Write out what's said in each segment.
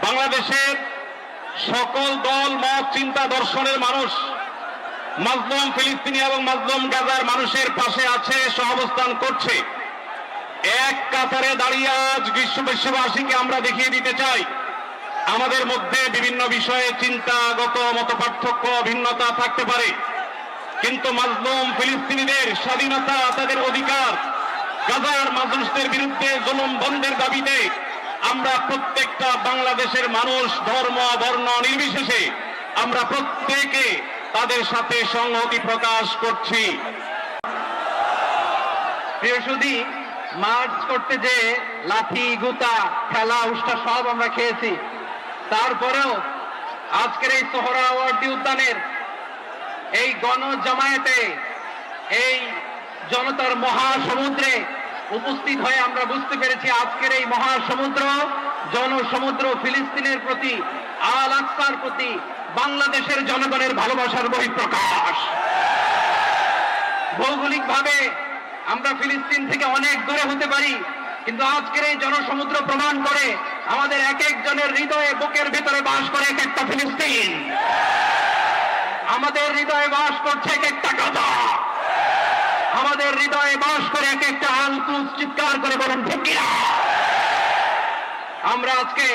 বাংলাদেশের সকল দল মত চিন্তা দর্শনের মানুষ মাজলুম ফিলিস্তিনি এবং মাজলুম গাজার মানুষের পাশে আছে, সহাবস্থান করছে। এক কাতারে দাঁড়িয়ে আজ বিশ্ববাসীকে আমরা দেখিয়ে দিতে চাই, আমাদের মধ্যে বিভিন্ন বিষয়ে চিন্তাগত মতপার্থক্য ভিন্নতা থাকতে পারে, কিন্তু মাজলুম ফিলিস্তিনিদের স্বাধীনতা, তাদের অধিকার, গাজার মানুষদের বিরুদ্ধে জুলুম বন্ধের দাবিতে আমরা প্রত্যেকটা বাংলাদেশের মানুষ ধর্ম বর্ণ নির্বিশেষে আমরা প্রত্যেকে তাদের সাথে সংহতি প্রকাশ করছি। প্রিয় সুধী, মার্চ করতে যে লাঠি গুতা খেলা উষ্টা সব আমরা খেয়েছি, তারপরেও আজকের এই সোহরাওয়ার্দী উদ্যানের এই গণজামায়াতে, এই জনতার মহাসমুদ্রে উপস্থিত হয়ে আমরা বুঝতে পেরেছি আজকের এই মহাসমুদ্র, জনসমুদ্র ফিলিস্তিনের প্রতি, আল আকসার প্রতি বাংলাদেশের জনগণের ভালোবাসার বহিঃপ্রকাশ। ভৌগোলিকভাবে আমরা ফিলিস্তিন থেকে অনেক দূরে হতে পারি, কিন্তু আজকের এই জনসমুদ্র প্রমাণ করে আমাদের এক একজনের হৃদয়ে, বুকের ভিতরে বাস করে এক একটা ফিলিস্তিন। আমাদের হৃদয়ে বাস করছে এক একটা গাজা, আমাদের হৃদয়ে বাস করে এক একটা আল কুদস। চিৎকার করে বলুন ঠিক কিনা? আমরা আজকে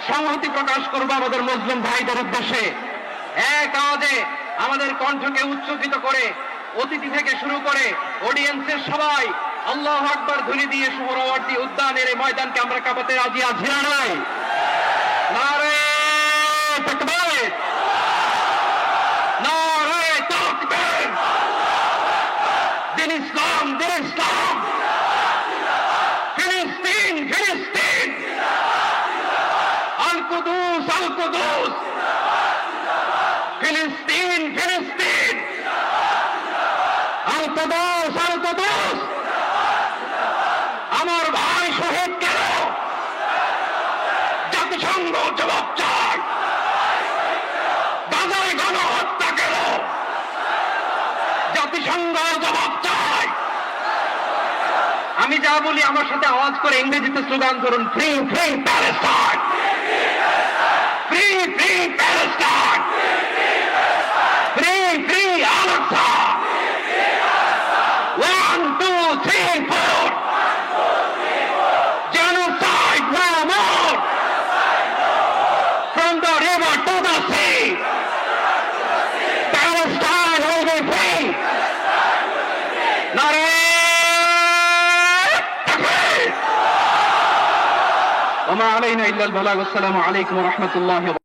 সংহতি প্রকাশ করব আমাদের মুসলিম ভাইদের উদ্দেশ্যে। এক আওয়াজে আমাদের কণ্ঠকে উচ্চকিত করে অতিথি থেকে শুরু করে অডিয়েন্সের সবাই আল্লাহু আকবার ধ্বনি দিয়ে সোহরাওয়ার্দী উদ্যানের এই ময়দানকে আমরা কাঁপাতে রাজি আছি না নাই? নারে তাকবীর, নারে তাকবীর। দিন ইসলাম, দিন ইসলাম। ফিলিস্তিন, ফিলিস্তিন। আল কুদুস, আল কুদুস। ফিলিস্তিন, ফিলিস্তিন। আল কুদুস, আল কুদুস। আমার ভাই শহীদ কেন? জাতিসংঘ জবাব চায়। গাজায় গণহত্যা কেন? জাতিসংঘ জবাব চায়। আমি যা বলি আমার সাথে আওয়াজ করে ইংরেজিতে স্লোগান করুন, free free Palestine, free free Palestine, free free Al Aqsa. 1 2 3 4, genocide no more, from the river to the sea, Palestine will be free. নারে তাকবীর। ওয়া মা আলাইনা ইল্লাল বালাগ। আসসালামু আলাইকুম ওয়া রাহমাতুল্লাহি।